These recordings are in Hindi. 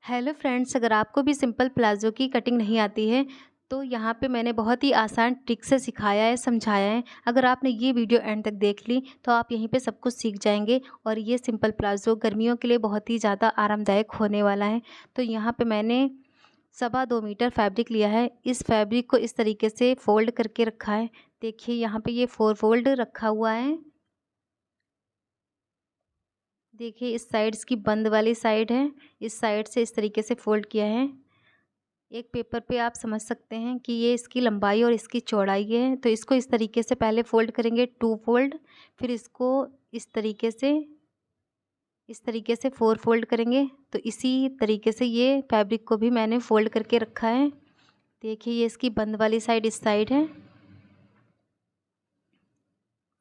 हेलो फ्रेंड्स, अगर आपको भी सिंपल प्लाज़ो की कटिंग नहीं आती है तो यहाँ पे मैंने बहुत ही आसान ट्रिक से सिखाया है, समझाया है। अगर आपने ये वीडियो एंड तक देख ली तो आप यहीं पे सब कुछ सीख जाएंगे और ये सिंपल प्लाज़ो गर्मियों के लिए बहुत ही ज़्यादा आरामदायक होने वाला है। तो यहाँ पे मैंने 2.25 मीटर फैब्रिक लिया है। इस फैब्रिक को इस तरीके से फ़ोल्ड करके रखा है। देखिए यहाँ पे ये 4 फोल्ड रखा हुआ है। देखिए इस साइड इसकी बंद वाली साइड है, इस साइड से इस तरीके से फ़ोल्ड किया है। एक पेपर पे आप समझ सकते हैं कि ये इसकी लंबाई और इसकी चौड़ाई है। तो इसको इस तरीके से पहले फ़ोल्ड करेंगे 2 फोल्ड, फिर इसको इस तरीके से 4 फोल्ड करेंगे। तो इसी तरीके से ये फैब्रिक को भी मैंने फ़ोल्ड करके रखा है। देखिए ये इसकी बंद वाली साइड इस साइड है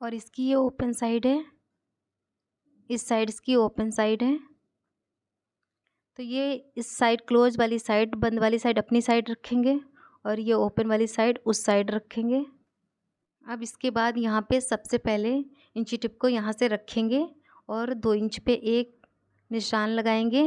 और इसकी ये ओपन साइड है, इस साइड इसकी ओपन साइड है। तो ये इस साइड क्लोज वाली साइड, बंद वाली साइड अपनी साइड रखेंगे और ये ओपन वाली साइड उस साइड रखेंगे। अब इसके बाद यहाँ पे सबसे पहले इंची टिप को यहाँ से रखेंगे और 2 इंच पे एक निशान लगाएंगे,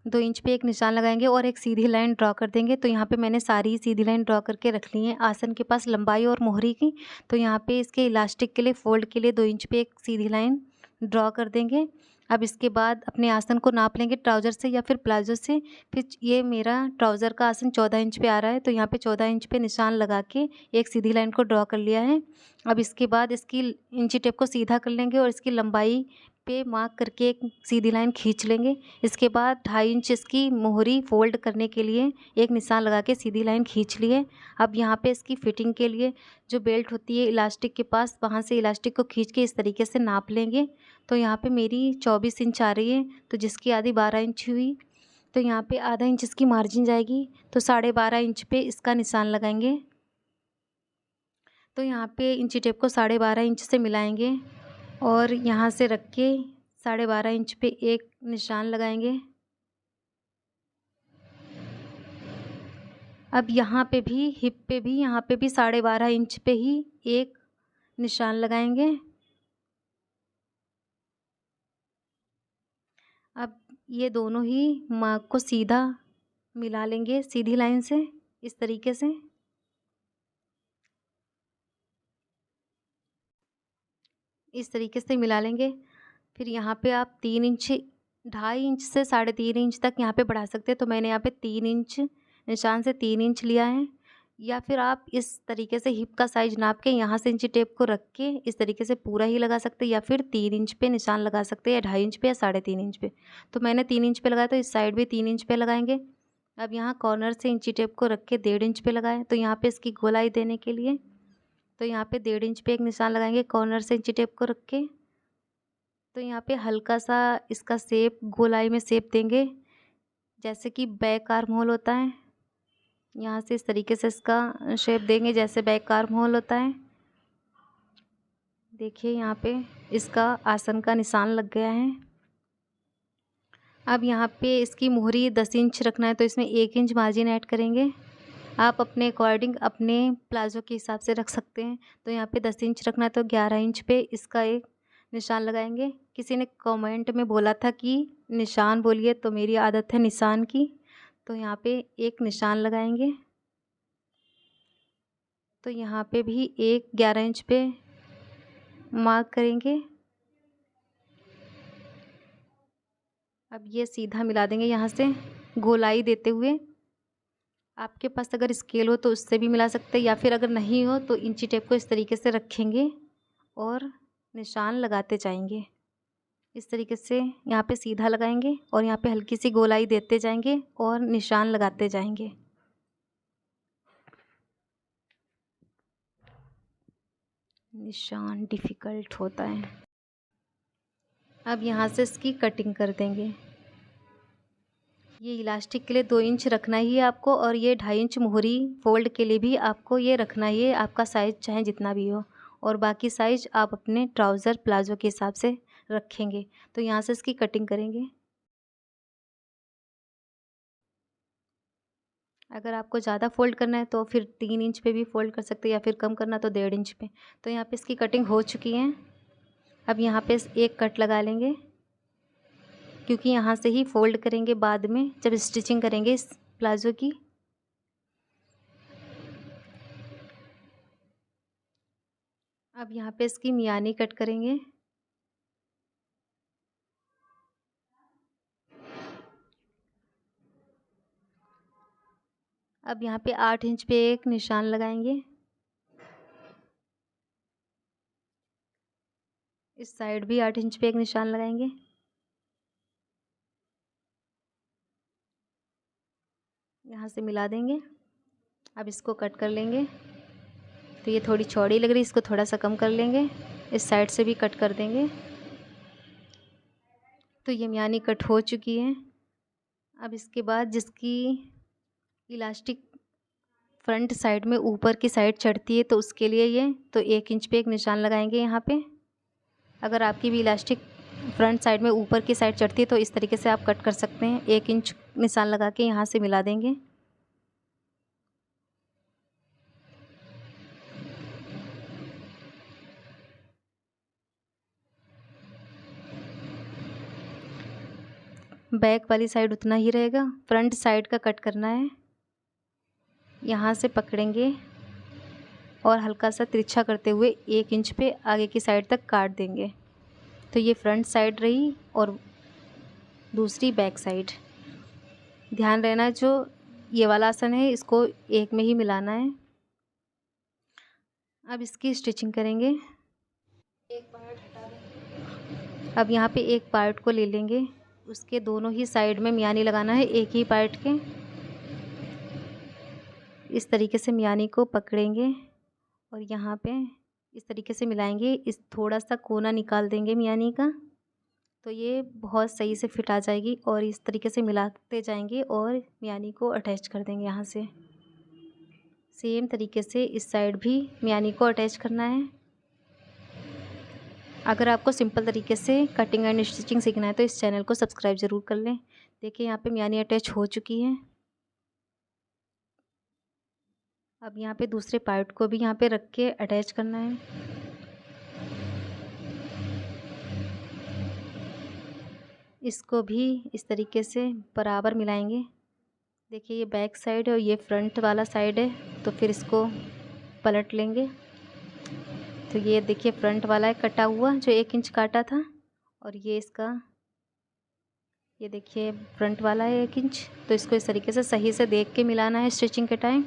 2 इंच पे एक निशान लगाएंगे और एक सीधी लाइन ड्रॉ कर देंगे। तो यहाँ पे मैंने सारी सीधी लाइन ड्रॉ करके रख ली है आसन के पास लंबाई और मोहरी की। तो यहाँ पे इसके इलास्टिक के लिए फ़ोल्ड के लिए 2 इंच पे एक सीधी लाइन ड्रॉ कर देंगे। अब इसके बाद अपने आसन को नाप लेंगे ट्राउज़र से या फिर प्लाज़ो से। फिर ये मेरा ट्राउज़र का आसन 14 इंच पे आ रहा है, तो यहाँ पे 14 इंच पे निशान लगा के एक सीधी लाइन को ड्रॉ कर लिया है। अब इसके बाद इसकी इंची टेप को सीधा कर लेंगे और इसकी लंबाई पे मार्क करके एक सीधी लाइन खींच लेंगे। इसके बाद 2.5 इंच इसकी मोहरी फ़ोल्ड करने के लिए एक निशान लगा के सीधी लाइन खींच लिए। अब यहाँ पे इसकी फिटिंग के लिए जो बेल्ट होती है इलास्टिक के पास, वहाँ से इलास्टिक को खींच के इस तरीके से नाप लेंगे। तो यहाँ पे मेरी 24 इंच आ रही है, तो जिसकी आधी 12 इंच हुई, तो यहाँ पे आधा इंच इसकी मार्जिन जाएगी। तो 12.5 इंच पे इसका निशान लगाएंगे। तो यहाँ पे इंची टेप को 12.5 इंच से मिलाएंगे और यहाँ से रख के 12.5 इंच पे एक निशान लगाएंगे। अब यहाँ पे भी हिप पे भी यहाँ पे भी 12.5 इंच पे ही एक निशान लगाएंगे। अब ये दोनों ही मार्क को सीधा मिला लेंगे सीधी लाइन से इस तरीके से। इस तरीके से मिला लेंगे। फिर यहाँ पे आप 3 इंच, 2.5 इंच से 3.5 इंच तक यहाँ पे बढ़ा सकते हैं। तो मैंने यहाँ पे 3 इंच, निशान से 3 इंच लिया है। या फिर आप इस तरीके से हिप का साइज़ नाप के यहाँ से इंची टेप को रख के इस तरीके से पूरा ही लगा सकते हैं, या फिर 3 इंच पे निशान लगा सकते हैं, या 2.5 इंच पे या 3.5 इंच पे। तो मैंने 3 इंच पे लगाया, तो इस साइड भी 3 इंच पे लगाएंगे। अब यहाँ कॉर्नर से इंची टेप को रख के 1.5 इंच पे लगाएं। तो यहाँ पे इसकी गोलाई देने के लिए तो यहाँ पे 1.5 इंच पे एक निशान लगाएंगे कॉर्नर से इंची टेप को रख के। तो यहाँ पे हल्का सा इसका शेप, गोलाई में शेप देंगे जैसे कि बैक आर्म होल होता है। यहाँ से इस तरीके से इसका शेप देंगे जैसे बैक आर्म होल होता है। देखिए यहाँ पे इसका आसन का निशान लग गया है। अब यहाँ पे इसकी मोहरी 10 इंच रखना है, तो इसमें 1 इंच मार्जिन ऐड करेंगे। आप अपने अकॉर्डिंग अपने प्लाज़ो के हिसाब से रख सकते हैं। तो यहाँ पे 10 इंच रखना है, तो 11 इंच पे इसका एक निशान लगाएंगे। किसी ने कमेंट में बोला था कि निशान बोलिए, तो मेरी आदत है निशान की। तो यहाँ पे एक निशान लगाएंगे। तो यहाँ पे भी एक 11 इंच पे मार्क करेंगे। अब ये सीधा मिला देंगे यहाँ से गोलाई देते हुए। आपके पास अगर स्केल हो तो उससे भी मिला सकते हैं, या फिर अगर नहीं हो तो इंची टेप को इस तरीके से रखेंगे और निशान लगाते जाएंगे। इस तरीके से यहाँ पे सीधा लगाएंगे और यहाँ पे हल्की सी गोलाई देते जाएंगे और निशान लगाते जाएंगे। निशान डिफ़िकल्ट होता है। अब यहाँ से इसकी कटिंग कर देंगे। ये इलास्टिक के लिए 2 इंच रखना ही है आपको, और ये 2.5 इंच मोहरी फोल्ड के लिए भी आपको ये रखना ही है, आपका साइज़ चाहे जितना भी हो। और बाकी साइज़ आप अपने ट्राउज़र प्लाज़ो के हिसाब से रखेंगे। तो यहाँ से इसकी कटिंग करेंगे। अगर आपको ज़्यादा फ़ोल्ड करना है तो फिर 3 इंच पे भी फ़ोल्ड कर सकते हैं, या फिर कम करना तो 1.5 इंच पे। तो यहाँ पे इसकी कटिंग हो चुकी है। अब यहाँ पे एक कट लगा लेंगे। क्योंकि यहाँ से ही फोल्ड करेंगे बाद में जब स्टिचिंग करेंगे इस प्लाजो की। अब यहाँ पे इसकी मियानी कट करेंगे। अब यहाँ पे 8 इंच पे एक निशान लगाएंगे। इस साइड भी 8 इंच पे एक निशान लगाएंगे। यहाँ से मिला देंगे। अब इसको कट कर लेंगे। तो ये थोड़ी चौड़ी लग रही है, इसको थोड़ा सा कम कर लेंगे। इस साइड से भी कट कर देंगे। तो ये मियानी कट हो चुकी है। अब इसके बाद जिसकी इलास्टिक फ्रंट साइड में ऊपर की साइड चढ़ती है तो उसके लिए ये तो 1 इंच पे एक निशान लगाएंगे यहाँ पे। अगर आपकी भी इलास्टिक फ्रंट साइड में ऊपर की साइड चढ़ती है तो इस तरीके से आप कट कर सकते हैं। 1 इंच निशान लगा के यहाँ से मिला देंगे। बैक वाली साइड उतना ही रहेगा, फ्रंट साइड का कट करना है। यहाँ से पकड़ेंगे और हल्का सा तिरछा करते हुए 1 इंच पे आगे की साइड तक काट देंगे। तो ये फ्रंट साइड रही और दूसरी बैक साइड। ध्यान रहना जो ये वाला आसन है इसको एक में ही मिलाना है। अब इसकी स्टिचिंग करेंगे। एक पार्ट हटा देंगे। अब यहाँ पे एक पार्ट को ले लेंगे, उसके दोनों ही साइड में मियानी लगाना है एक ही पार्ट के। इस तरीके से मियानी को पकड़ेंगे और यहाँ पे इस तरीके से मिलाएंगे। इस थोड़ा सा कोना निकाल देंगे मियानी का, तो ये बहुत सही से फिट आ जाएगी। और इस तरीके से मिलाते जाएंगे और मियानी को अटैच कर देंगे। यहाँ से सेम तरीके से इस साइड भी मियानी को अटैच करना है। अगर आपको सिंपल तरीके से कटिंग एंड स्टिचिंग सीखना है तो इस चैनल को सब्सक्राइब ज़रूर कर लें। देखिए यहाँ पे मियानी अटैच हो चुकी है। अब यहाँ पे दूसरे पार्ट को भी यहाँ पे रख के अटैच करना है। इसको भी इस तरीके से बराबर मिलाएंगे। देखिए ये बैक साइड है और ये फ्रंट वाला साइड है, तो फिर इसको पलट लेंगे। तो ये देखिए फ्रंट वाला है कटा हुआ जो 1 इंच काटा था, और ये इसका ये देखिए फ्रंट वाला है 1 इंच। तो इसको इस तरीके से सही से देख के मिलाना है स्टिचिंग के टाइम।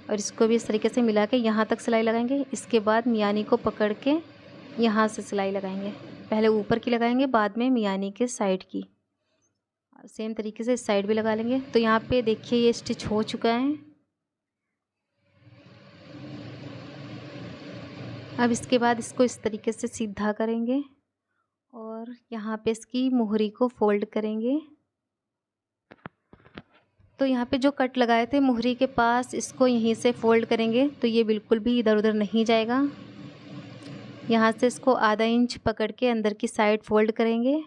और इसको भी इस तरीके से मिला के यहाँ तक सिलाई लगाएंगे। इसके बाद मियानी को पकड़ के यहाँ से सिलाई लगाएंगे। पहले ऊपर की लगाएंगे, बाद में मियानी के साइड की। सेम तरीके से इस साइड भी लगा लेंगे। तो यहाँ पे देखिए ये स्टिच हो चुका है। अब इसके बाद इसको इस तरीके से सीधा करेंगे और यहाँ पे इसकी मोहरी को फोल्ड करेंगे। तो यहाँ पे जो कट लगाए थे मोहरी के पास, इसको यहीं से फोल्ड करेंगे तो ये बिल्कुल भी इधर उधर नहीं जाएगा। यहाँ से इसको आधा इंच पकड़ के अंदर की साइड फोल्ड करेंगे।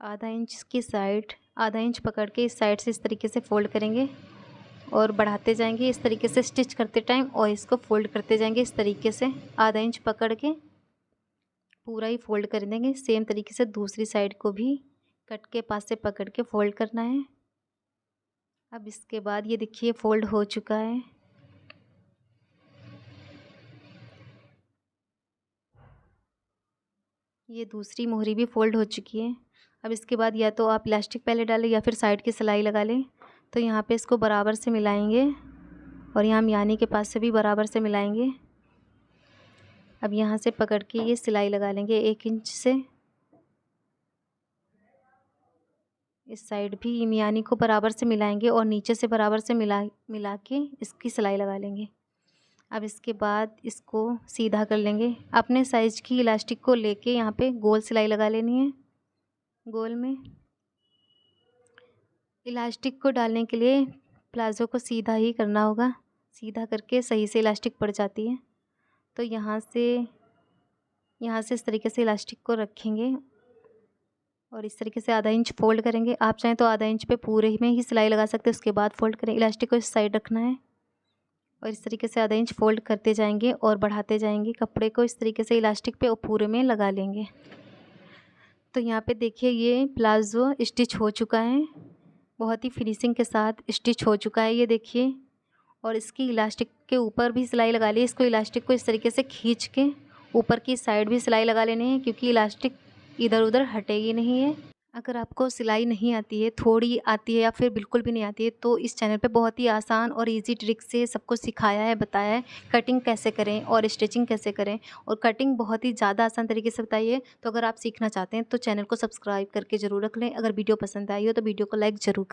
आधा इंच पकड़ के इस साइड से इस तरीके से फोल्ड करेंगे और बढ़ाते जाएंगे इस तरीके से स्टिच करते टाइम, और इसको फोल्ड करते जाएंगे इस तरीके से। आधा इंच पकड़ के पूरा ही फोल्ड कर देंगे। सेम तरीके से दूसरी साइड को भी कट के पास से पकड़ के फोल्ड करना है। अब इसके बाद ये देखिए फोल्ड हो चुका है। ये दूसरी मोहरी भी फोल्ड हो चुकी है। अब इसके बाद या तो आप इलास्टिक पहले डालें या फिर साइड की सिलाई लगा लें। तो यहाँ पे इसको बराबर से मिलाएंगे और यहाँ मियानी के पास से भी बराबर से मिलाएंगे। अब यहाँ से पकड़ के ये सिलाई लगा लेंगे 1 इंच से। इस साइड भी मियानी को बराबर से मिलाएंगे और नीचे से बराबर से मिला के इसकी सिलाई लगा लेंगे। अब इसके बाद इसको सीधा कर लेंगे। अपने साइज की इलास्टिक को लेके यहाँ पे गोल सिलाई लगा लेनी है। गोल में इलास्टिक को डालने के लिए प्लाज़ो को सीधा ही करना होगा। सीधा करके सही से इलास्टिक पड़ जाती है। तो यहाँ से इस तरीके से इलास्टिक को रखेंगे और इस तरीके से आधा इंच फोल्ड करेंगे। आप चाहें तो आधा इंच पे पूरे में ही सिलाई लगा सकते हैं, उसके बाद फोल्ड करें। इलास्टिक को इस साइड रखना है और इस तरीके से आधा इंच फोल्ड करते जाएंगे और बढ़ाते जाएंगे कपड़े को इस तरीके से इलास्टिक पे और पूरे में लगा लेंगे। तो यहाँ पे देखिए ये प्लाज़ो स्टिच हो चुका है, बहुत ही फिनिशिंग के साथ स्टिच हो चुका है ये देखिए। और इसकी इलास्टिक के ऊपर भी सिलाई लगा ली। इसको इलास्टिक को इस तरीके से खींच के ऊपर की साइड भी सिलाई लगा लेनी है, क्योंकि इलास्टिक इधर उधर हटेगी नहीं है। अगर आपको सिलाई नहीं आती है, थोड़ी आती है या फिर बिल्कुल भी नहीं आती है, तो इस चैनल पे बहुत ही आसान और इजी ट्रिक से सबको सिखाया है, बताया है कटिंग कैसे करें और स्टिचिंग कैसे करें। और कटिंग बहुत ही ज़्यादा आसान तरीके से बताई है। तो अगर आप सीखना चाहते हैं तो चैनल को सब्सक्राइब करके ज़रूर रख लें। अगर वीडियो पसंद आई हो तो वीडियो को लाइक ज़रूर